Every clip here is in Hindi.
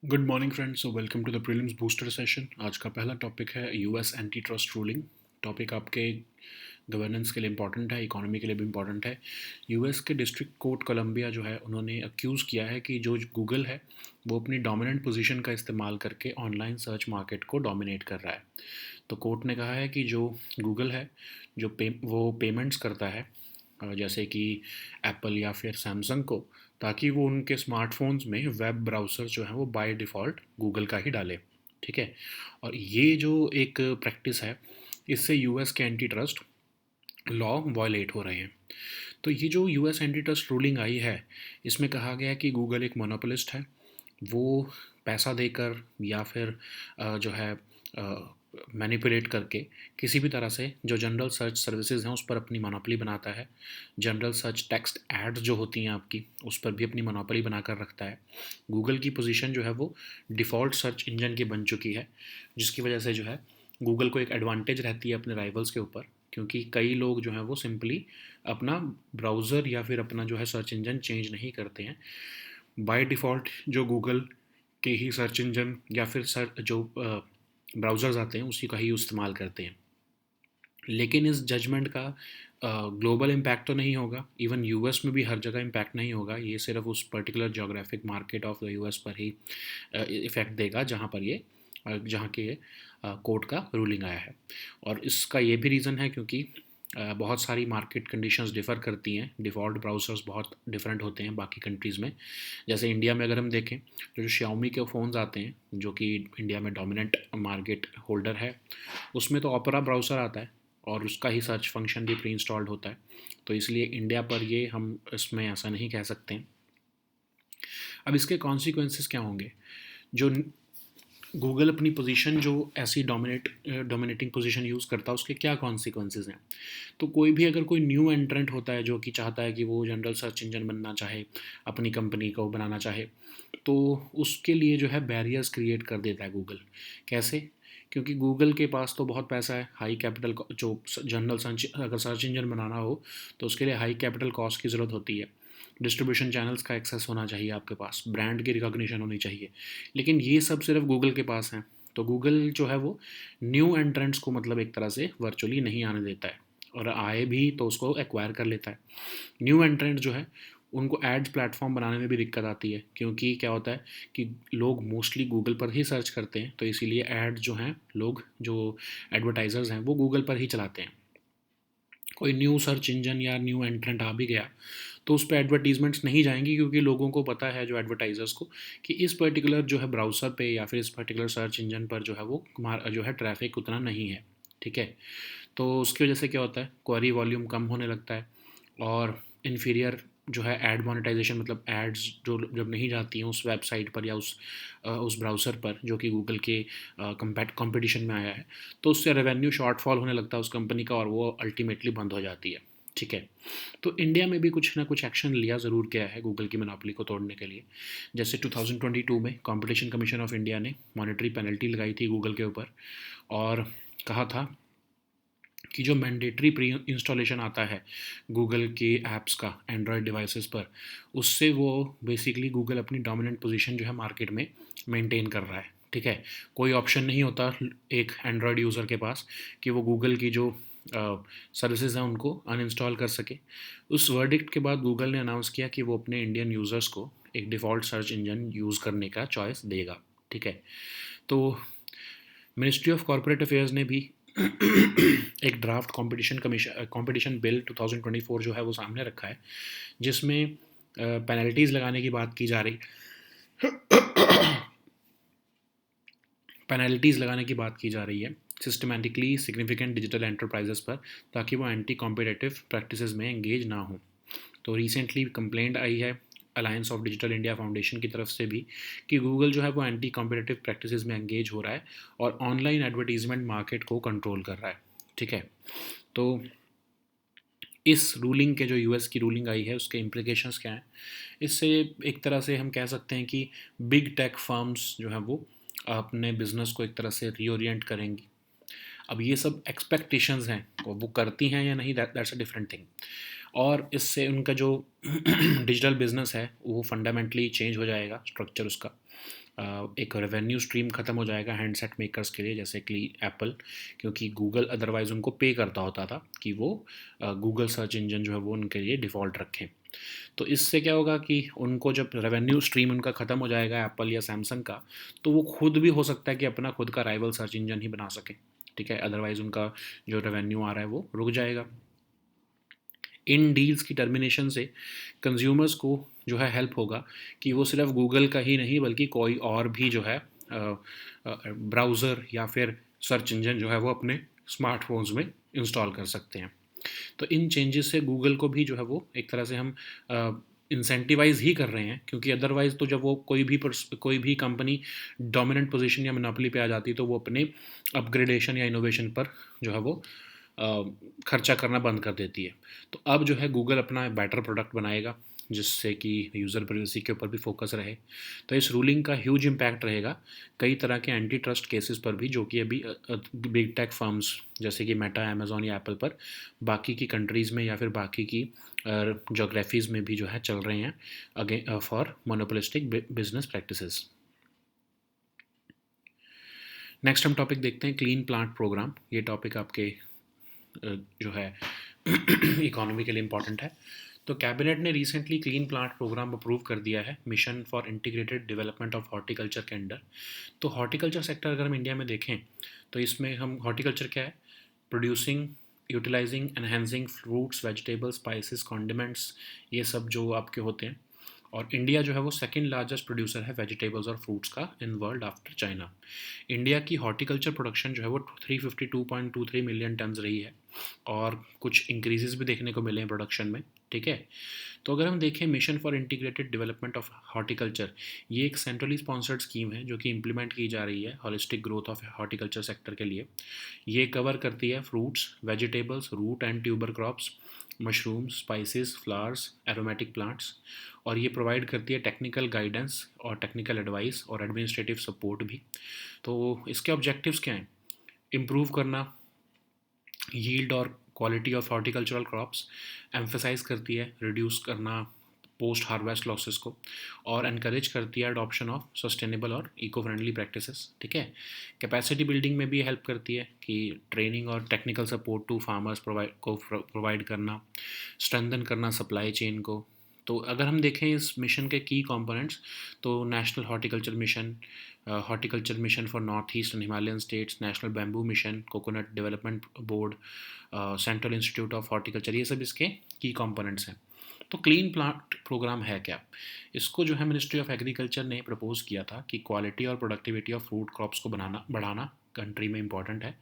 Good morning friends, so welcome to the prelims booster session. आज का पहला टॉपिक है US antitrust ruling. Topic आपके गवर्नेंस के लिए इंपॉर्टेंट है, इकोनॉमी के लिए भी इंपॉर्टेंट है। यूएस के डिस्ट्रिक्ट कोर्ट कोलंबिया जो है, उन्होंने अक्यूज़ किया है कि जो गूगल है वो अपनी डोमिनेंट पोजीशन का इस्तेमाल करके ऑनलाइन सर्च मार्केट को डोमिनेट कर रहा है। तो कोर्ट ने कहा है कि जो गूगल है, वो पेमेंट्स करता है जैसे कि एप्पल या फिर सैमसंग को, ताकि वो उनके स्मार्टफोन्स में वेब ब्राउज़र जो है वो बाय डिफ़ॉल्ट गूगल का ही डाले। ठीक है। और ये जो एक प्रैक्टिस है, इससे यूएस के एंटी ट्रस्ट लॉ वायलेट हो रहे हैं। तो ये जो यूएस एंटी ट्रस्ट रूलिंग आई है, इसमें कहा गया है कि गूगल एक मोनोपोलिस्ट है। वो पैसा देकर या फिर जो है मैनिपुलेट करके किसी भी तरह से जो जनरल सर्च सर्विसेज हैं उस पर अपनी मोनोपोली बनाता है। जनरल सर्च टेक्स्ट एड्स जो होती हैं आपकी, उस पर भी अपनी मोनोपोली बनाकर रखता है। गूगल की पोजीशन जो है वो डिफ़ॉल्ट सर्च इंजन की बन चुकी है, जिसकी वजह से जो है गूगल को एक एडवांटेज रहती है अपने राइवल्स के ऊपर, क्योंकि कई लोग जो हैं वो सिंपली अपना ब्राउज़र या फिर अपना जो है सर्च इंजन चेंज नहीं करते हैं। बाय डिफ़ॉल्ट जो गूगल के ही सर्च इंजन या फिर जो ब्राउज़र्स आते हैं उसी का ही इस्तेमाल करते हैं। लेकिन इस जजमेंट का ग्लोबल इम्पैक्ट तो नहीं होगा, इवन यूएस में भी हर जगह इम्पैक्ट नहीं होगा। ये सिर्फ उस particular geographic market of the US पर ही इफ़ेक्ट देगा जहाँ के कोर्ट का रूलिंग आया है। और इसका ये भी रीज़न है क्योंकि बहुत सारी मार्केट कंडीशंस डिफ़र करती हैं। डिफ़ॉल्ट ब्राउज़र्स बहुत डिफरेंट होते हैं बाकी कंट्रीज़ में। जैसे इंडिया में अगर हम देखें, तो जो Xiaomi के फ़ोन्स आते हैं, जो कि इंडिया में डोमिनेंट मार्केट होल्डर है, उसमें तो ओपेरा ब्राउज़र आता है और उसका ही सर्च फंक्शन भी प्री इंस्टॉल्ड होता है। तो इसलिए इंडिया पर ये हम इसमें ऐसा नहीं कह सकते हैं। अब इसके कॉन्सिक्वेंसेस क्या होंगे? जो गूगल अपनी पोजीशन जो ऐसी डोमिनेटिंग पोजीशन यूज़ करता है, उसके क्या कॉन्सिक्वेंसेस हैं? तो कोई भी अगर कोई न्यू एंट्रेंट होता है जो कि चाहता है कि वो जनरल सर्च इंजन बनना चाहे, अपनी कंपनी को बनाना चाहे, तो उसके लिए जो है बैरियर्स क्रिएट कर देता है गूगल। कैसे? क्योंकि गूगल के पास तो बहुत पैसा है, हाई कैपिटल जो जनरल सर्च अगर सर्च इंजन बनाना हो तो उसके लिए हाई कैपिटल कॉस्ट की ज़रूरत होती है। डिस्ट्रीब्यूशन चैनल्स का एक्सेस होना चाहिए आपके पास, ब्रांड की रिकॉग्निशन होनी चाहिए। लेकिन ये सब सिर्फ गूगल के पास हैं। तो गूगल जो है वो न्यू एंट्रेंट्स को मतलब एक तरह से वर्चुअली नहीं आने देता है, और आए भी तो उसको एक्वायर कर लेता है। न्यू एंट्रेंट जो है उनको एड्स प्लेटफॉर्म बनाने में भी दिक्कत आती है, क्योंकि क्या होता है कि लोग मोस्टली गूगल पर ही सर्च करते हैं, तो इसीलिए एड जो हैं, लोग जो एडवर्टाइजर्स हैं वो गूगल पर ही चलाते हैं। कोई न्यू सर्च इंजन या न्यू एंट्रेंट आ भी गया तो उस पे एडवर्टीजमेंट्स नहीं जाएंगी, क्योंकि लोगों को पता है, जो एडवर्टाइजर्स को, कि इस पर्टिकुलर जो है ब्राउज़र पे या फिर इस पर्टिकुलर सर्च इंजन पर जो है वो जो है ट्रैफिक उतना नहीं है। ठीक है। तो उसकी वजह से क्या होता है, क्वेरी वॉल्यूम कम होने लगता है, और इन्फीरियर जो है एड मोनेटाइजेशन, मतलब एड्स जो जब नहीं जाती हैं उस वेबसाइट पर या उस ब्राउज़र पर जो कि गूगल के कंपटीशन में आया है, तो उससे रेवेन्यू शॉर्टफॉल होने लगता है उस कंपनी का, और वो अल्टीमेटली बंद हो जाती है। ठीक है। तो इंडिया में भी कुछ ना कुछ एक्शन लिया ज़रूर गया है गूगल की मोनोपोली को तोड़ने के लिए। जैसे 2022 में कॉम्पिटिशन कमीशन ऑफ इंडिया ने मॉनेटरी पेनल्टी लगाई थी गूगल के ऊपर, और कहा था कि जो मैंडेटरी प्री इंस्टॉलेशन आता है गूगल के ऐप्स का एंड्रॉयड डिवाइसेस पर, उससे वो बेसिकली गूगल अपनी डोमिनेंट पोजीशन जो है मार्केट में मेंटेन कर रहा है। ठीक है। कोई ऑप्शन नहीं होता एक एंड्रॉयड यूज़र के पास कि वो गूगल की जो सर्विसेज हैं उनको अनइंस्टॉल कर सके। उस वर्डिक्ट के बाद गूगल ने अनाउंस किया कि वो अपने इंडियन यूज़र्स को एक डिफ़ॉल्ट सर्च इंजन यूज़ करने का चॉइस देगा। ठीक है। तो मिनिस्ट्री ऑफ कॉरपोरेट अफेयर्स ने भी एक ड्राफ्ट कंपटीशन बिल 2024 जो है वो सामने रखा है, जिसमें पेनल्टीज़ लगाने की बात की जा रही पेनल्टीज़ लगाने की बात की जा रही है सिस्टमैटिकली सिग्निफिकेंट डिजिटल एंटरप्राइजेस पर, ताकि वो एंटी कॉम्पिटिटिव प्रैक्टिसेस में एंगेज ना हो। तो रिसेंटली कंप्लेंट आई है alliance of digital India foundation की तरफ से भी, कि गूगल जो है वो एंटी कॉम्पिटिटिव प्रैक्टिसेस में एंगेज हो रहा है और ऑनलाइन एडवर्टीजमेंट मार्केट को कंट्रोल कर रहा है। ठीक है। तो इस रूलिंग के जो यूएस की रूलिंग आई है उसके इम्प्लिकेशंस क्या हैं? इससे एक तरह से हम कह सकते हैं कि बिग टेक फर्म्स जो हैं वो अपने बिजनेस को एक तरह से रीओरिएंट करेंगी। अब ये सब एक्सपेक्टेशंस हैं, वो करती हैं या नहीं, दैट्स अ डिफरेंट थिंग। और इससे उनका जो डिजिटल बिजनेस है वो फंडामेंटली चेंज हो जाएगा, स्ट्रक्चर उसका। एक रेवेन्यू स्ट्रीम ख़त्म हो जाएगा हैंडसेट मेकर्स के लिए, जैसे कि एप्पल, क्योंकि गूगल अदरवाइज़ उनको पे करता होता था कि वो गूगल सर्च इंजन जो है वो उनके लिए डिफ़ॉल्ट रखें। तो इससे क्या होगा कि उनको जब रेवेन्यू स्ट्रीम उनका ख़त्म हो जाएगा एप्पल या सैमसंग का, तो वो खुद भी हो सकता है कि अपना खुद का राइवल सर्च इंजन ही बना सकें। ठीक है, अदरवाइज़ उनका जो रेवेन्यू आ रहा है वो रुक जाएगा। इन डील्स की टर्मिनेशन से कंज्यूमर्स को जो है हेल्प होगा कि वो सिर्फ गूगल का ही नहीं बल्कि कोई और भी जो है ब्राउज़र या फिर सर्च इंजन जो है वो अपने स्मार्टफोन्स में इंस्टॉल कर सकते हैं। तो इन चेंजेस से गूगल को भी जो है वो एक तरह से हम इंसेंटिवाइज ही कर रहे हैं, क्योंकि अदरवाइज तो जब वो कोई भी कंपनी डोमिनेंट पोजीशन या मोनोपोली पे आ जाती है तो वो अपने अपग्रेडेशन या इनोवेशन पर जो है वो खर्चा करना बंद कर देती है। तो अब जो है गूगल अपना बेटर प्रोडक्ट बनाएगा जिससे कि यूज़र प्राइवेसी के ऊपर भी फोकस रहे। तो इस रूलिंग का ह्यूज इम्पैक्ट रहेगा कई तरह के एंटी ट्रस्ट केसेस पर भी, जो कि अभी बिग टेक फर्म्स जैसे कि मेटा, अमेजोन या एप्पल पर बाकी की कंट्रीज़ में या फिर बाकी की जोग्राफीज़ में भी जो है चल रहे हैं अगे for monopolistic business practices. Next हम टॉपिक देखते हैं क्लीन प्लांट प्रोग्राम। ये टॉपिक आपके जो है इकोनॉमी के लिए इम्पॉर्टेंट है। तो कैबिनेट ने recently clean plant programme approve कर दिया है mission for integrated development of horticulture के अंडर। तो हॉर्टिकल्चर सेक्टर अगर हम इंडिया में देखें तो इसमें हम हॉर्टिकल्चर क्या है, producing, utilising, enhancing fruits, vegetables, spices, condiments, ये सब जो आपके होते हैं। और इंडिया जो है वो सेकंड लार्जेस्ट प्रोड्यूसर है वेजिटेबल्स और फ्रूट्स का in world after China. India की हॉर्टिकल्चर प्रोडक्शन जो है वो 352.23 मिलियन टन्स रही है और कुछ इंक्रीजेस भी देखने को मिले हैं प्रोडक्शन में। ठीक है, तो अगर हम देखें mission for integrated development of horticulture, ये एक सेंट्रली स्पॉन्सर्ड स्कीम है जो कि इम्प्लीमेंट की जा रही है holistic growth of horticulture sector के लिए। ये कवर करती है fruits, vegetables, root and tuber crops, mushrooms, spices, flowers, aromatic plants. और ये प्रोवाइड करती है टेक्निकल गाइडेंस और टेक्निकल एडवाइस और एडमिनिस्ट्रेटिव सपोर्ट भी। तो इसके ऑब्जेक्टिव्स क्या हैं? इम्प्रूव करना यील्ड और quality of horticultural crops, emphasise करती है रिड्यूस करना पोस्ट हार्वेस्ट लॉसेस को, और एनकरेज करती है अडॉप्शन ऑफ सस्टेनेबल और इको फ्रेंडली प्रैक्टिसेस। ठीक है, कैपेसिटी बिल्डिंग में भी हेल्प करती है कि ट्रेनिंग और technical support to farmers provide करना, स्ट्रेंथन करना सप्लाई चेन को। तो अगर हम देखें इस मिशन के की कंपोनेंट्स, तो national horticulture mission for north east and Himalayan states, national bamboo mission, coconut development board, central institute of horticulture, ये सब इसके की कंपोनेंट्स हैं। तो क्लीन प्लांट प्रोग्राम है क्या? इसको जो है मिनिस्ट्री ऑफ एग्रीकल्चर ने प्रपोज किया था कि क्वालिटी और प्रोडक्टिविटी ऑफ फ्रूट क्रॉप्स को बढ़ाना कंट्री में इंपॉर्टेंट है।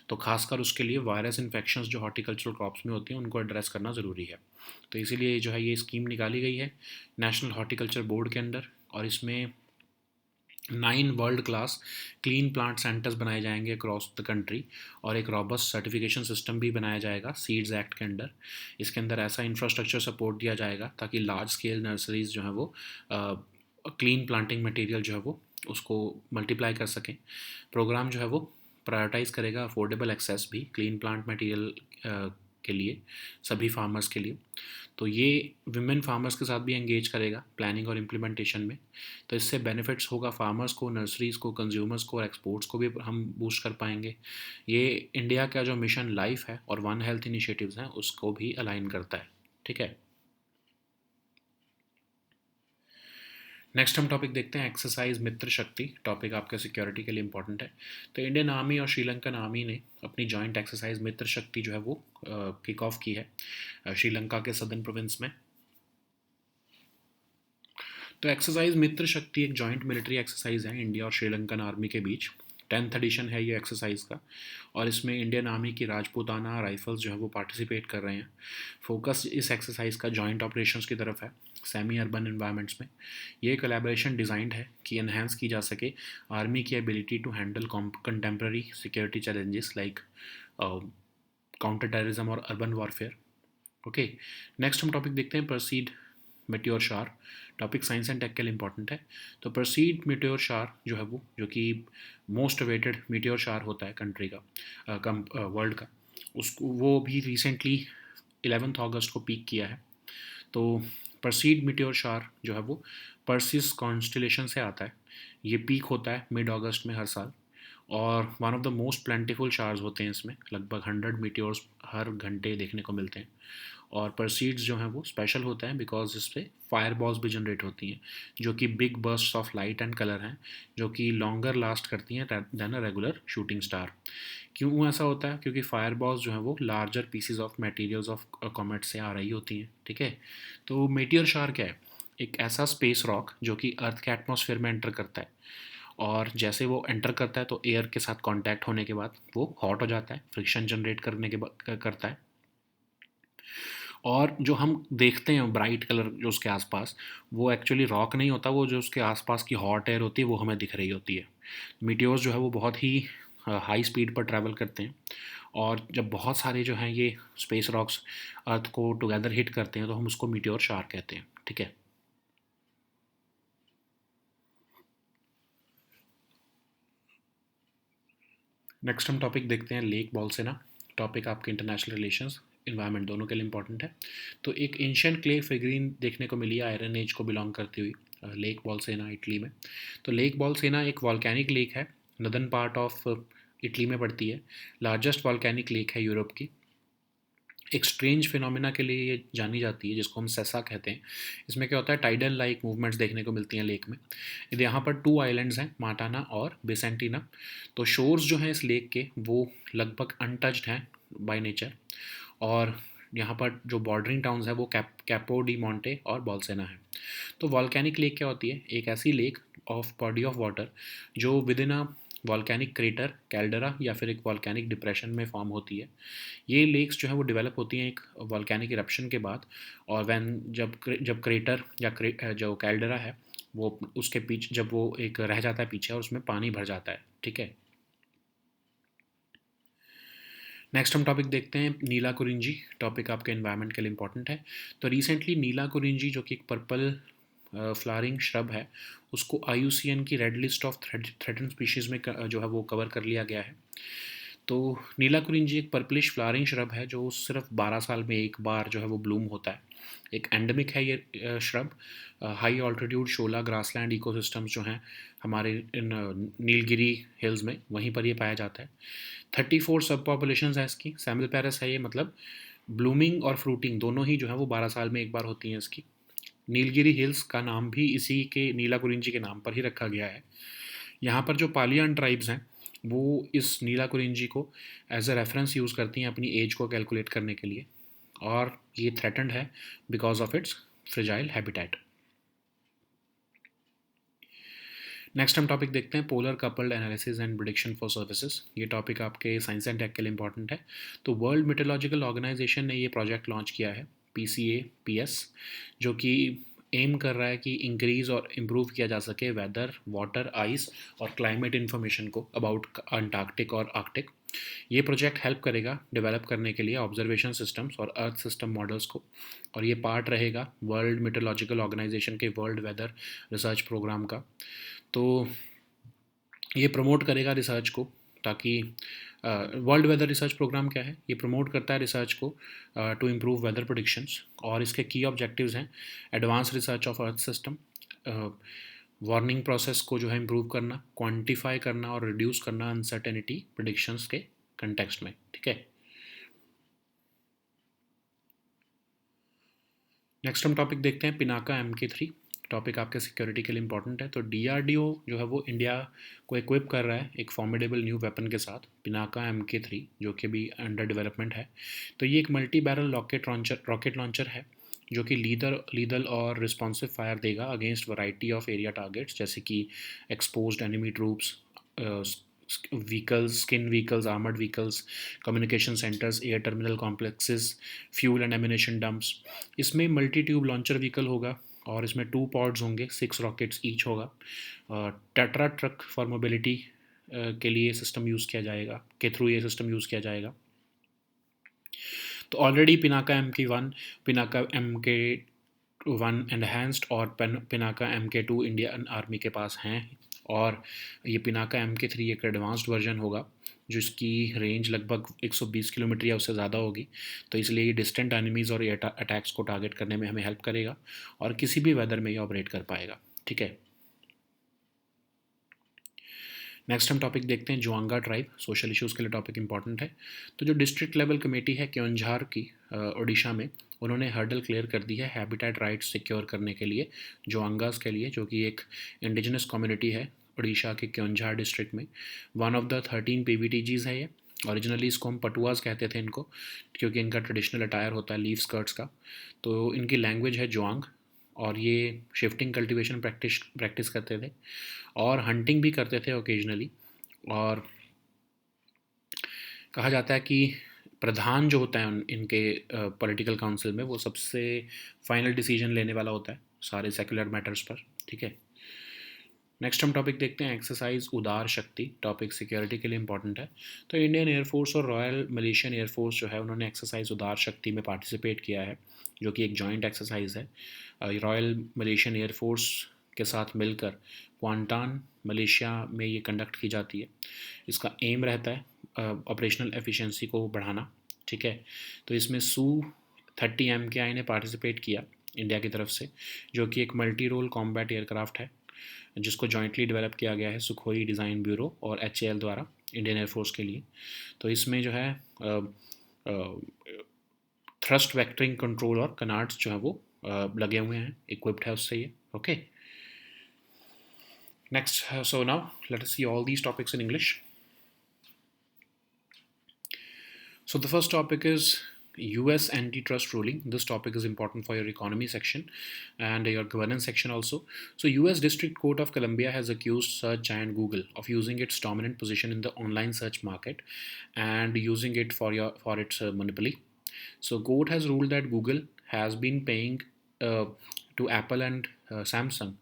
तो खासकर उसके लिए वायरस इन्फेक्शंस जो हॉर्टिकल्चरल क्रॉप्स में होती हैं उनको एड्रेस करना ज़रूरी है। तो इसीलिए जो है ये स्कीम निकाली गई है नेशनल हॉर्टिकल्चर बोर्ड के अंडर, और इसमें 9 world class clean plant centres बनाए जाएंगे अक्रॉस द कंट्री, और एक रॉबस्ट सर्टिफिकेशन सिस्टम भी बनाया जाएगा सीड्स एक्ट के अंडर। इसके अंदर ऐसा इंफ्रास्ट्रक्चर सपोर्ट दिया जाएगा ताकि लार्ज स्केल नर्सरीज जो है वो क्लीन प्लांटिंग मटेरियल जो है वो उसको मल्टीप्लाई कर सकें। प्रोग्राम जो है वो प्रायोरिटाइज करेगा अफोर्डेबल एक्सेस भी क्लीन प्लांट मटेरियल के लिए सभी फार्मर्स के लिए। तो ये विमेन फार्मर्स के साथ भी एंगेज करेगा प्लानिंग और इम्प्लीमेंटेशन में। तो इससे बेनिफिट्स होगा फार्मर्स को, नर्सरीज़ को, कंज्यूमर्स को और एक्सपोर्ट्स को भी हम बूस्ट कर पाएंगे। ये इंडिया का जो मिशन लाइफ है और वन हेल्थ इनिशिएटिव्स हैं उसको भी अलाइन करता है। ठीक है, नेक्स्ट हम टॉपिक देखते हैं एक्सरसाइज मित्र शक्ति। टॉपिक आपके सिक्योरिटी के लिए इंपॉर्टेंट है। तो इंडियन आर्मी और श्रीलंकन आर्मी ने अपनी जॉइंट एक्सरसाइज मित्र शक्ति जो है वो किक ऑफ की है श्रीलंका के सदर्न प्रोविंस में। तो एक्सरसाइज मित्र शक्ति एक जॉइंट मिलिट्री एक्सरसाइज है इंडिया और श्रीलंकन आर्मी के बीच। 10th एडिशन है ये एक्सरसाइज का, और इसमें इंडियन आर्मी की राजपूताना राइफल्स जो है वो पार्टिसिपेट कर रहे हैं। फोकस इस एक्सरसाइज का जॉइंट ऑपरेशंस की तरफ है सेमी अर्बन इन्वायरमेंट्स में। ये कोलैबोरेशन डिज़ाइंड है कि एनहेंस की जा सके आर्मी की ability to handle contemporary security challenges like counter terrorism और अर्बन वॉरफेयर। ओके, नेक्स्ट हम टॉपिक देखते हैं Perseid meteor shower. Topic science and tech के लिए इंपॉर्टेंट है। तो परसीड मेट्योर शार जो है वो, जो कि मोस्ट अवेटेड मेट्योर शार होता है कंट्री का वर्ल्ड का, उसको वो भी रिसेंटली 11 अगस्त को पीक किया है। तो परसीड मेट्योर शार जो है वो परसिस कॉन्स्टिलेशन से आता है। ये पीक होता है मिड अगस्त में हर साल, और वन ऑफ द मोस्ट प्लेंटिफुल शार्स होते हैं इसमें, लगभग 100 मीटियोर्स हर घंटे देखने को मिलते हैं। और परसीड्स जो हैं वो स्पेशल होता है बिकॉज इससे फायर बॉल्स भी जनरेट होती हैं जो कि big burst of light and colour हैं, जो कि लॉन्गर लास्ट करती हैं then a regular shooting star. क्यों ऐसा होता है? क्योंकि फायर बॉल्स जो हैं वो larger PCs of materials of comet से आ रही होती हैं, ठीक है। तो मेटियर शार क्या है? एक ऐसा स्पेस रॉक जो कि अर्थ के एटमॉस्फेयर में एंटर करता है, और जैसे वो एंटर करता है तो एयर के साथ कांटेक्ट होने के बाद वो हॉट हो जाता है, फ्रिक्शन जनरेट करने के बाद करता है, और जो हम देखते हैं ब्राइट कलर जो उसके आसपास, वो एक्चुअली रॉक नहीं होता, वो जो उसके आसपास की हॉट एयर होती है वो हमें दिख रही होती है। मीटियोर्स जो है वो बहुत ही हाई स्पीड पर ट्रैवल करते हैं, और जब बहुत सारे जो हैं ये स्पेस रॉक्स अर्थ को टुगेदर हिट करते हैं तो हम उसको मीटियोर शार कहते हैं, ठीक है। नेक्स्ट हम टॉपिक देखते हैं लेक बॉल्सेना। टॉपिक आपके इंटरनेशनल रिलेशंस इन्वायरमेंट दोनों के लिए इंपॉर्टेंट है। तो एक एंशियंट क्ले फिगरीन देखने को मिली है आयरन एज को बिलोंग करती हुई लेक बॉल्सेना इटली में। तो लेक बॉल्सेना एक वॉल्केनिक लेक है, नदर्न पार्ट ऑफ इटली में पड़ती है, लार्जेस्ट वॉल्केनिक लेक है यूरोप की। एक स्ट्रेंज फिनोमिना के लिए ये जानी जाती है जिसको हम सेसा कहते हैं। इसमें क्या होता है, टाइडल लाइक मूवमेंट्स देखने को मिलती हैं लेक में। यदि यहाँ पर टू आइलैंड्स हैं, माटाना और बेसेंटिना। तो शोर्स जो हैं इस लेक के वो लगभग अनटच्ड हैं बाय नेचर, और यहाँ पर जो बॉर्डरिंग टाउन्स हैं वो कैपो डी मोंटे और बॉल्सेना है। तो वॉल्केनिक लेक क्या होती है? एक ऐसी lake of body of water जो within a volcanic crater, caldera या फिर एक वॉल्केनिक डिप्रेशन में फॉर्म होती है। ये लेक्स जो है वो डेवलप होती हैं एक वॉल्केनिक इरप्शन के बाद, और वैन जब क्रेटर या जो कैल्डरा है वो उसके पीछे जब वो एक रह जाता है पीछे और उसमें पानी भर जाता है, ठीक है। नेक्स्ट हम टॉपिक देखते हैं नीला कुरिंजी। टॉपिक आपके एनवायरनमेंट के लिए इंपॉर्टेंट है। तो रिसेंटली नीला कुरिंजी जो कि एक पर्पल फ्लावरिंग श्रब है, उसको IUCN की red list of threaten species में जो है वो कवर कर लिया गया है। तो नीला कुरिंजी एक पर्पलिश फ्लावरिंग श्रब है जो सिर्फ 12 साल में एक बार जो है वो ब्लूम होता है। एक एंडेमिक है ये श्रब। हाई ऑल्टीट्यूड शोला ग्रासलैंड इकोसिस्टम्स जो हैं हमारे इन नीलगिरी हिल्स में, वहीं पर ये पाया जाता है। 34 सब पॉपुलेशन है इसकी, सैमिल पैरस है ये, मतलब ब्लूमिंग और फ्रूटिंग दोनों ही जो है वो 12 साल में एक बार होती हैं इसकी। नीलगिरी हिल्स का नाम भी इसी के नीला कुरिंजी के नाम पर ही रखा गया है। यहाँ पर जो पालियन ट्राइब्स हैं वो इस नीला कुरिंजी को एज अ रेफरेंस यूज़ करती हैं अपनी एज को कैलकुलेट करने के लिए, और ये थ्रेटन्ड है because of its fragile habitat. Next हम टॉपिक देखते हैं polar coupled analysis and prediction for services. ये टॉपिक आपके साइंस एंड टेक के लिए इंपॉर्टेंट है। तो वर्ल्ड मेट्रोलॉजिकल ऑर्गेनाइजेशन ने ये प्रोजेक्ट लॉन्च किया है, PCAPS, जो कि एम कर रहा है कि इंक्रीज़ और इम्प्रूव किया जा सके वेदर, वाटर, आइस और क्लाइमेट इन्फॉर्मेशन को अबाउट अंटार्कटिक और आर्कटिक। ये प्रोजेक्ट हेल्प करेगा डेवलप करने के लिए ऑब्जर्वेशन सिस्टम्स और अर्थ सिस्टम मॉडल्स को, और ये पार्ट रहेगा वर्ल्ड मेट्रोलॉजिकल ऑर्गेनाइजेशन के वर्ल्ड वेदर रिसर्च प्रोग्राम का। तो ये प्रमोट करेगा रिसर्च को, ताकि वर्ल्ड वेदर रिसर्च प्रोग्राम क्या है, ये प्रमोट करता है रिसर्च को टू इम्प्रूव वेदर प्रोडिक्शंस, और इसके की ऑब्जेक्टिव्स हैं advance research of earth system, warning process को जो है इम्प्रूव करना, क्वांटिफाई करना और रिड्यूस करना अनसर्टेनिटी प्रोडिक्शंस के कंटेक्स्ट में, ठीक है। नेक्स्ट हम टॉपिक देखते हैं पिनाका MK3। टॉपिक आपके सिक्योरिटी के लिए इंपॉर्टेंट है। तो DRDO जो है वो इंडिया को इक्विप कर रहा है एक फॉर्मिडेबल न्यू वेपन के साथ, पिनाका MK3, जो कि भी अंडर डेवलपमेंट है। तो ये एक मल्टी बैरल रॉकेट लॉन्चर है जो कि लीदल और रिस्पॉन्सिव फायर देगा against variety of area targets, जैसे कि exposed enemy troops, vehicles, skin vehicles, armoured vehicles, communication centres, air terminal complexes, fuel and ammunition dumps. इसमें मल्टी ट्यूब लॉन्चर व्हीकल होगा, और इसमें 2 पॉड्स होंगे, 6 रॉकेट्स ईच होगा। टेट्रा ट्रक फॉर मोबिलिटी के लिए सिस्टम यूज़ किया जाएगा, के थ्रू ये सिस्टम यूज़ किया जाएगा। तो ऑलरेडी पिनाका एम के वन एनहेंस्ड और पिनाका MK2 इंडियन आर्मी के पास हैं, और ये पिनाका MK3 एक एडवांस्ड वर्जन होगा जिसकी रेंज लगभग 120 किलोमीटर या उससे ज़्यादा होगी। तो इसलिए ये डिस्टेंट एनिमीज़ और अटैक्स को टारगेट करने में हमें हेल्प करेगा, और किसी भी वेदर में ये ऑपरेट कर पाएगा, ठीक है। नेक्स्ट हम टॉपिक देखते हैं जुआंगा ट्राइब, सोशल इश्यूज़ के लिए टॉपिक इंपॉर्टेंट है। तो जो डिस्ट्रिक्ट लेवल कमेटी है क्योंझार की उड़ीसा में, उन्होंने हर्डल क्लियर कर दी है हैबिटेट राइट्स सिक्योर करने के लिए जुआंगास के लिए, जो कि एक इंडिजिनस कम्युनिटी है उड़ीसा के क्योंझार डिस्ट्रिक्ट में। वन ऑफ द 13 पीवीटीजीज है ये। ओरिजिनली इसको हम पटुआज कहते थे इनको, क्योंकि इनका ट्रेडिशनल अटायर होता है लीफ स्कर्ट्स का। तो इनकी लैंग्वेज है जुआंग, और ये शिफ्टिंग कल्टीवेशन प्रैक्टिस करते थे और हंटिंग भी करते थे ओकेजनली। और कहा जाता है कि प्रधान जो होता है इनके पॉलिटिकल काउंसिल में, वो सबसे फाइनल डिसीजन लेने वाला होता है सारे सेकुलर मैटर्स पर। ठीक है, नेक्स्ट हम टॉपिक देखते हैं एक्सरसाइज उदार शक्ति। टॉपिक सिक्योरिटी के लिए इंपॉर्टेंट है। तो इंडियन एयरफोर्स और रॉयल मलेशियन एयरफोर्स जो है, उन्होंने एक्सरसाइज उदार शक्ति में पार्टिसिपेट किया है, जो कि एक जॉइंट एक्सरसाइज है रॉयल मलेशियन एयरफोर्स के साथ मिलकर क्वांटान मलेशिया में ये कंडक्ट की जाती है। इसका एम रहता है ऑपरेशनल एफिशिएंसी को बढ़ाना। ठीक है, तो इसमें Su-30 MKI ने पार्टिसिपेट किया इंडिया की तरफ से, जो कि एक मल्टी रोल कॉम्बैट एयरक्राफ्ट है, जिसको जॉइंटली डेवलप किया गया है सुखोई डिज़ाइन ब्यूरो और HAL द्वारा इंडियन एयरफोर्स के लिए। तो इसमें जो है थ्रस्ट वेक्टरिंग कंट्रोल और कनार्ड्स जो है वो लगे हुए हैं, इक्विप्ड है उससे ये। Okay, next, so now let us see all these topics in English. So the first topic is US antitrust ruling. This topic is important for your economy section and your governance section also. So US District Court of Columbia has accused search giant Google of using its dominant position in the online search market and using it for its monopoly. So court has ruled that Google has been paying to Apple and Samsung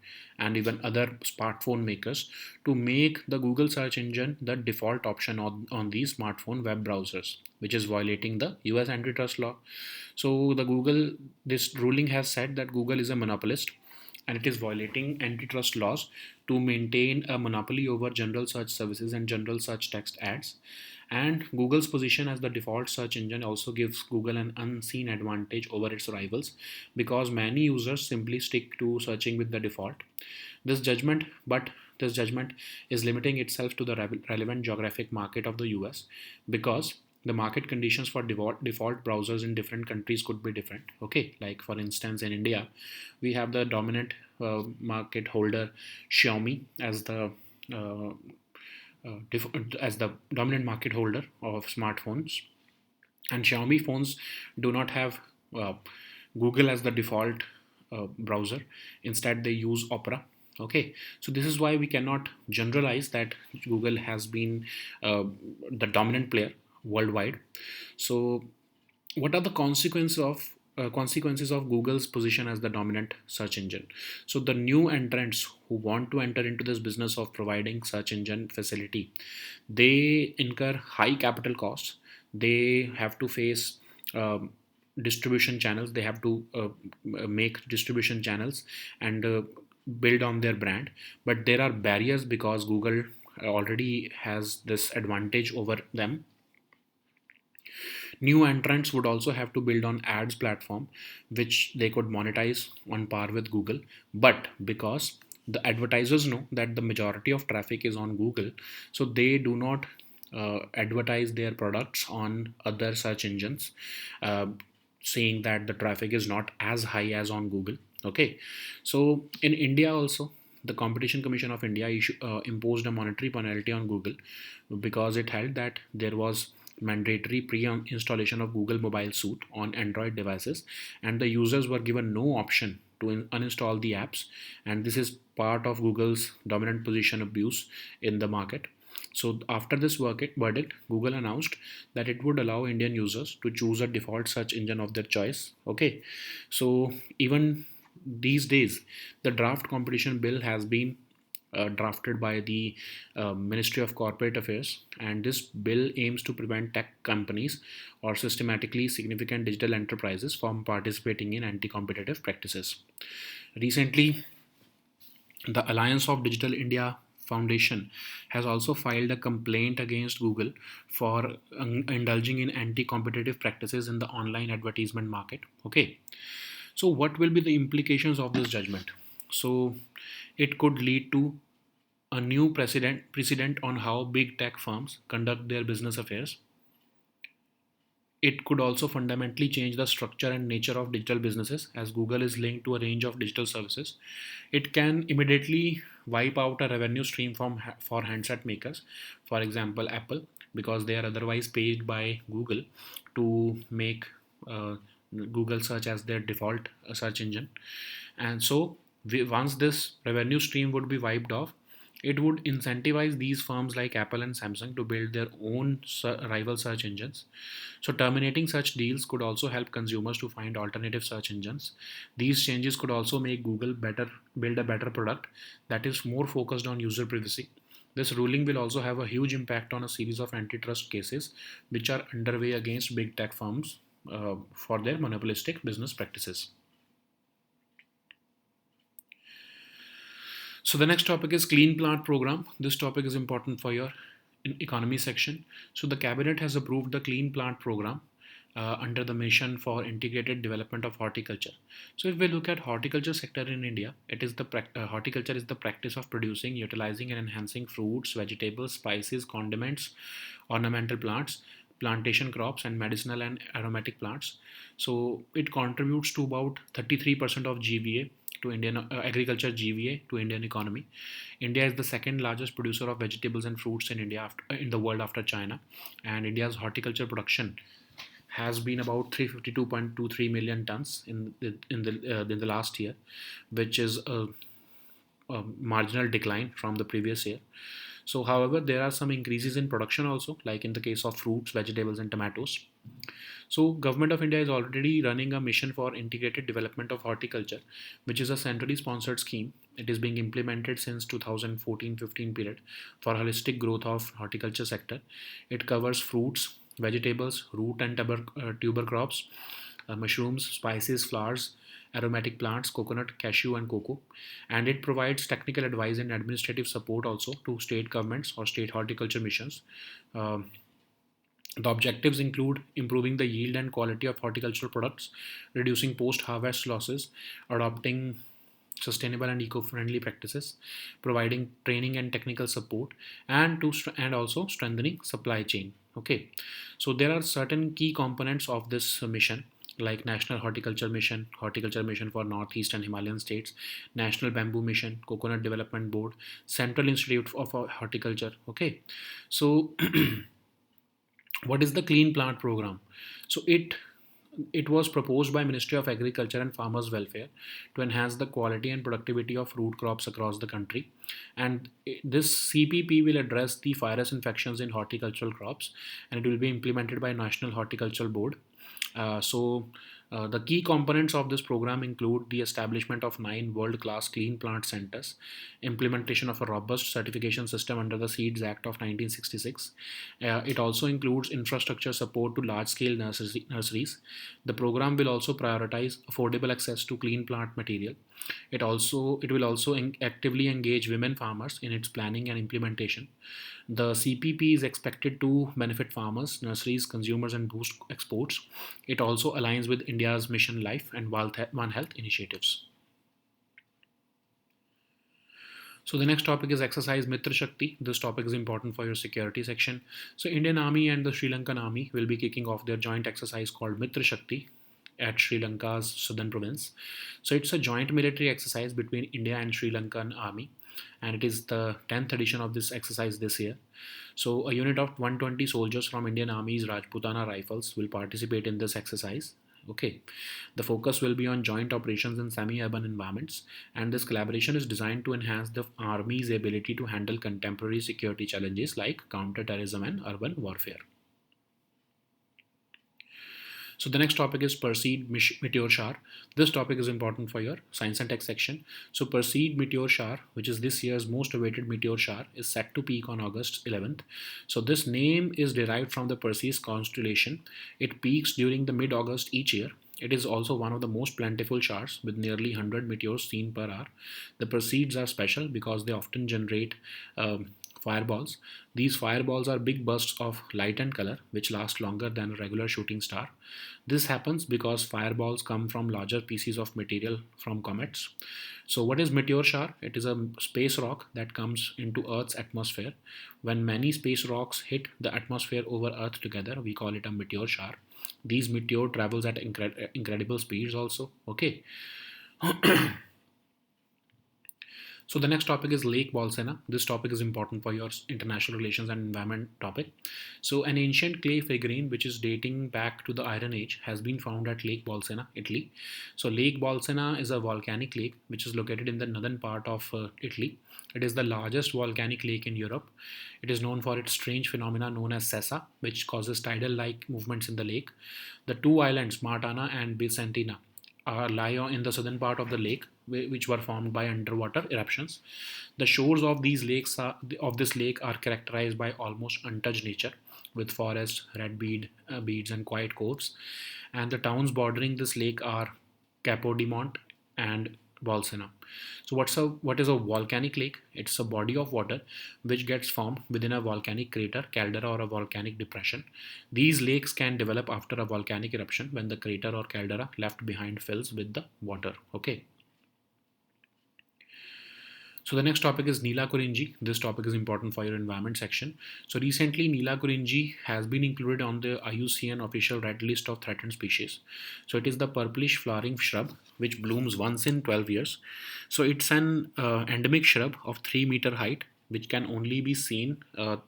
and even other smartphone makers to make the Google search engine the default option on these smartphone web browsers, which is violating the US antitrust law. So this ruling has said that Google is a monopolist and it is violating antitrust laws to maintain a monopoly over general search services and general search text ads. And Google's position as the default search engine also gives Google an unseen advantage over its rivals, because many users simply stick to searching with the default. This judgment, but this judgment is limiting itself to the relevant geographic market of the US, because the market conditions for default browsers in different countries could be different. Okay, like for instance, in India, we have the dominant market holder Xiaomi as the uh, as the dominant market holder of smartphones, and Xiaomi phones do not have uh, Google as the default browser. Instead, they use Opera. Okay, so this is why we cannot generalize that Google has been the dominant player worldwide. So what are the consequences of Google's position as the dominant search engine? So the new entrants who want to enter into this business of providing search engine facility, they incur high capital costs. They have to face distribution channels. They have to make distribution channels and build on their brand. But there are barriers because Google already has this advantage over them. New entrants would also have to build on ads platform, which they could monetize on par with Google. But because the advertisers know that the majority of traffic is on Google, so they do not advertise their products on other search engines, uh, saying that the traffic is not as high as on Google. Okay, so in India also, the Competition Commission of India imposed a monetary penalty on Google because it held that there was mandatory pre-installation of Google Mobile Suite on Android devices, and the users were given no option to uninstall the apps, and this is part of Google's dominant position abuse in the market. So after this verdict, Google announced that it would allow Indian users to choose a default search engine of their choice. Okay, so even these days, the draft competition bill has been drafted by the Ministry of Corporate Affairs, and this bill aims to prevent tech companies or systematically significant digital enterprises from participating in anti-competitive practices. Recently, the Alliance of Digital India Foundation has also filed a complaint against Google for indulging in anti-competitive practices in the online advertisement market. Okay, so what will be the implications of this judgment? So it could lead to a new precedent on how big tech firms conduct their business affairs. It could also fundamentally change the structure and nature of digital businesses as Google is linked to a range of digital services. It can immediately wipe out a revenue stream for handset makers, for example, Apple, because they are otherwise paid by Google to make uh, Google search as their default search engine. And so, once this revenue stream would be wiped off, it would incentivize these firms like Apple and Samsung to build their own rival search engines. So, terminating such deals could also help consumers to find alternative search engines. These changes could also make Google build a better product that is more focused on user privacy. This ruling will also have a huge impact on a series of antitrust cases which are underway against big tech firms for their monopolistic business practices. So the next topic is Clean Plant Program. This topic is important for your economy section. So the cabinet has approved the Clean Plant Program under the mission for integrated development of horticulture. So if we look at horticulture sector in India, it is the horticulture is the practice of producing, utilizing, and enhancing fruits, vegetables, spices, condiments, ornamental plants, plantation crops, and medicinal and aromatic plants. So it contributes to about 33% of GVA to Indian agriculture GVA to Indian economy. India is the second largest producer of vegetables and fruits in in the world after China, and India's horticulture production has been about 352.23 million tons in the last year, which is a marginal decline from the previous year. So, however, there are some increases in production also, like in the case of fruits, vegetables, and tomatoes. So, Government of India is already running a mission for integrated development of horticulture, which is a centrally sponsored scheme. It is being implemented since 2014-15 period for holistic growth of horticulture sector. It covers fruits, vegetables, root and tuber crops, mushrooms, spices, flowers, aromatic plants, coconut, cashew, and cocoa. And it provides technical advice and administrative support also to state governments or state horticulture missions. Um the objectives include improving the yield and quality of horticultural products, reducing post harvest losses, adopting sustainable and eco-friendly practices, providing training and technical support, and also strengthening supply chain. Okay, so there are certain key components of this mission like National Horticulture Mission for Northeast and Himalayan states, National Bamboo Mission, Coconut Development Board, Central Institute of Horticulture. Okay, so what is the Clean Plant Program? So it was proposed by Ministry of Agriculture and Farmers Welfare to enhance the quality and productivity of root crops across the country. And this CPP will address the virus infections in horticultural crops, and it will be implemented by National Horticultural Board. The key components of this program include the establishment of 9 world-class clean plant centers, implementation of a robust certification system under the Seeds Act of 1966. It also includes infrastructure support to large-scale nurseries. The program will also prioritize affordable access to clean plant material. It will also actively engage women farmers in its planning and implementation. The CPP is expected to benefit farmers, nurseries, consumers, and boost exports. It also aligns with India's Mission Life and One Health initiatives. So the next topic is exercise Mitra Shakti. This topic is important for your security section. So Indian Army and the Sri Lankan Army will be kicking off their joint exercise called Mitra Shakti at Sri Lanka's southern province. So it's a joint military exercise between India and Sri Lankan Army, and it is the 10th edition of this exercise this year. So a unit of 120 soldiers from Indian Army's Rajputana Rifles will participate in this exercise. Okay, the focus will be on joint operations in semi-urban environments, and this collaboration is designed to enhance the Army's ability to handle contemporary security challenges like counter-terrorism and urban warfare. So the next topic is Perseid Meteor Shower. This topic is important for your science and tech section. So Perseid Meteor Shower, which is this year's most awaited meteor shower, is set to peak on August 11th. So this name is derived from the Perseus constellation. It peaks during the mid-August each year. It is also one of the most plentiful showers with nearly 100 meteors seen per hour. The Perseids are special because they often generate fireballs. These fireballs are big bursts of light and color which last longer than a regular shooting star. This happens because fireballs come from larger pieces of material from comets. So, what is meteor shower? It is a space rock that comes into Earth's atmosphere. When many space rocks hit the atmosphere over Earth together, we call it a meteor shower. These meteor travels at incredible speeds also. Okay. So the next topic is Lake Bolsena. This topic is important for your international relations and environment topic. So an ancient clay figurine which is dating back to the Iron Age has been found at Lake Bolsena, Italy. So Lake Bolsena is a volcanic lake which is located in the northern part of Italy. It is the largest volcanic lake in Europe. It is known for its strange phenomena known as sessa, which causes tidal-like movements in the lake. The two islands, Martana and Vicentina, lie in the southern part of the lake, which were formed by underwater eruptions. The shores of this lake are characterized by almost untouched nature, with forests, beads, and quiet coves. And the towns bordering this lake are Capodimonte and Bolsena. So, what is a volcanic lake? It's a body of water which gets formed within a volcanic crater, caldera, or a volcanic depression. These lakes can develop after a volcanic eruption when the crater or caldera left behind fills with the water. Okay. So the next topic is Nila Kurinji. This topic is important for your environment section. So recently Nila Kurinji has been included on the IUCN official red list of threatened species. So it is the purplish flowering shrub which blooms once in 12 years. So it's an endemic shrub of 3-meter height which can only be seen in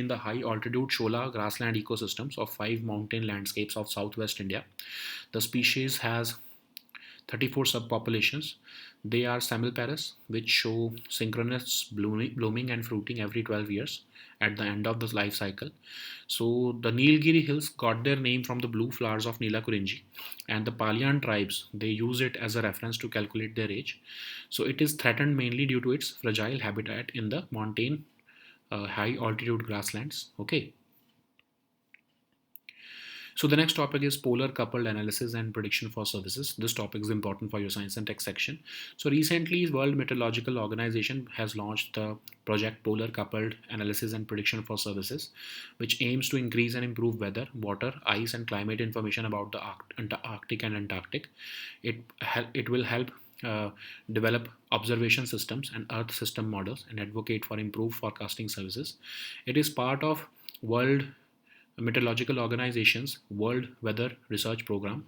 the high altitude Shola grassland ecosystems of 5 mountain landscapes of southwest India. The species has 34 subpopulations. They are Semilparous, which show synchronous blooming and fruiting every 12 years at the end of the life cycle. So the Nilgiri Hills got their name from the blue flowers of Nila Kurinji, and the Palyan tribes, they use it as a reference to calculate their age. So it is threatened mainly due to its fragile habitat in the montane high altitude grasslands. Okay. So the next topic is polar coupled analysis and prediction for services. This topic is important for your science and tech section. So recently, World Meteorological Organization has launched the project Polar Coupled Analysis and Prediction for Services, which aims to increase and improve weather, water, ice, and climate information about the Arctic and Antarctic. It will help develop observation systems and Earth system models and advocate for improved forecasting services. It is part of World Meteorological Organization's World Weather Research Program.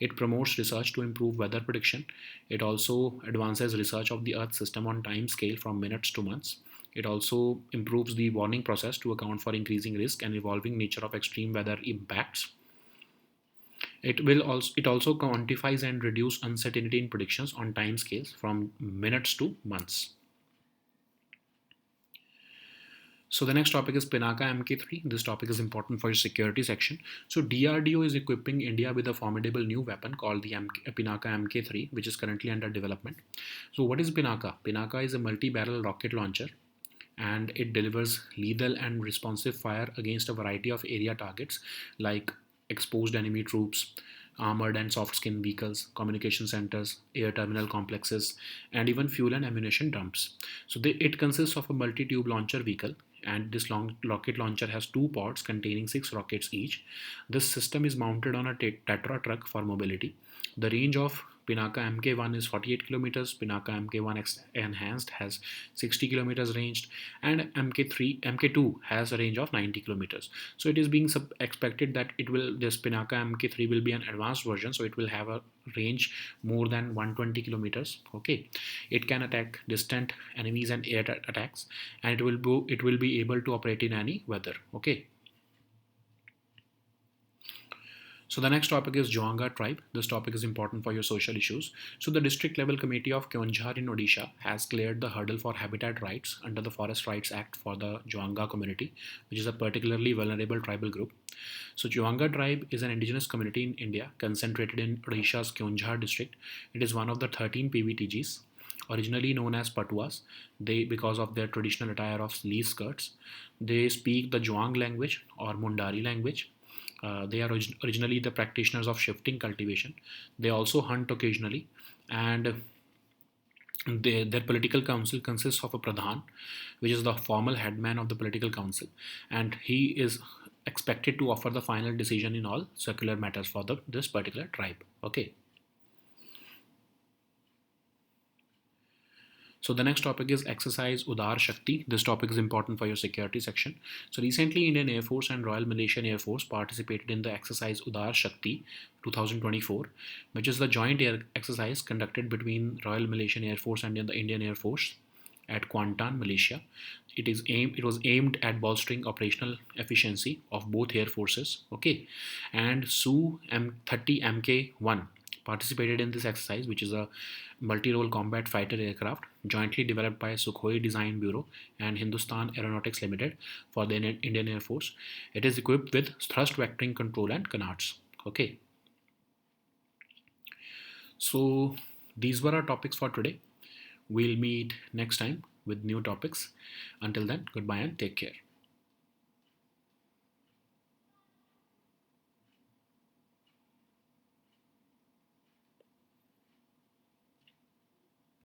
It promotes research to improve weather prediction. It also advances research of the Earth system on time scale from minutes to months. It also improves the warning process to account for increasing risk and evolving nature of extreme weather impacts. It also quantifies and reduces uncertainty in predictions on time scales from minutes to months. So the next topic is Pinaka Mk3. This topic is important for your security section. So DRDO is equipping India with a formidable new weapon called the Pinaka Mk3, which is currently under development. So what is Pinaka? Pinaka is a multi-barrel rocket launcher, and it delivers lethal and responsive fire against a variety of area targets like exposed enemy troops, armored and soft skin vehicles, communication centers, air terminal complexes, and even fuel and ammunition dumps. So it consists of a multi-tube launcher vehicle, and this rocket launcher has two pods containing 6 rockets each. This system is mounted on a Tatra truck for mobility. The range of Pinaka Mk1 is 48 kilometers. Pinaka Mk1 Enhanced has 60 kilometers range, and Mk2 has a range of 90 kilometers. So it is being expected that this Pinaka Mk3 will be an advanced version, so it will have a range more than 120 kilometers. Okay, it can attack distant enemies and air attacks, and it will be able to operate in any weather. Okay. So the next topic is Joanga tribe. This topic is important for your social issues. So the district level committee of Keonjhar in Odisha has cleared the hurdle for habitat rights under the Forest Rights Act for the Joanga community, which is a particularly vulnerable tribal group. So Joanga tribe is an indigenous community in India concentrated in Odisha's Keonjhar district. It is one of the 13 PVTGs. Originally known as Patuas, because of their traditional attire of sleeve skirts, they speak the Joang language or Mundari language. They are originally the practitioners of shifting cultivation. They also hunt occasionally, and their political council consists of a pradhan, which is the formal headman of the political council, and he is expected to offer the final decision in all circular matters for this particular tribe. Okay. So the next topic is exercise Udar Shakti. This topic is important for your security section. So recently, Indian Air Force and Royal Malaysian Air Force participated in the exercise Udar Shakti 2024, which is the joint air exercise conducted between Royal Malaysian Air Force and the Indian Air Force at Kuantan, Malaysia. It was aimed at bolstering operational efficiency of both air forces. Okay, and Su M30 Mk1 participated in this exercise, which is a multi-role combat fighter aircraft jointly developed by Sukhoi Design Bureau and Hindustan Aeronautics Limited for the Indian Air Force. It is equipped with thrust vectoring control and canards. Okay, so these were our topics for today. We'll meet next time with new topics. Until then, goodbye and take care.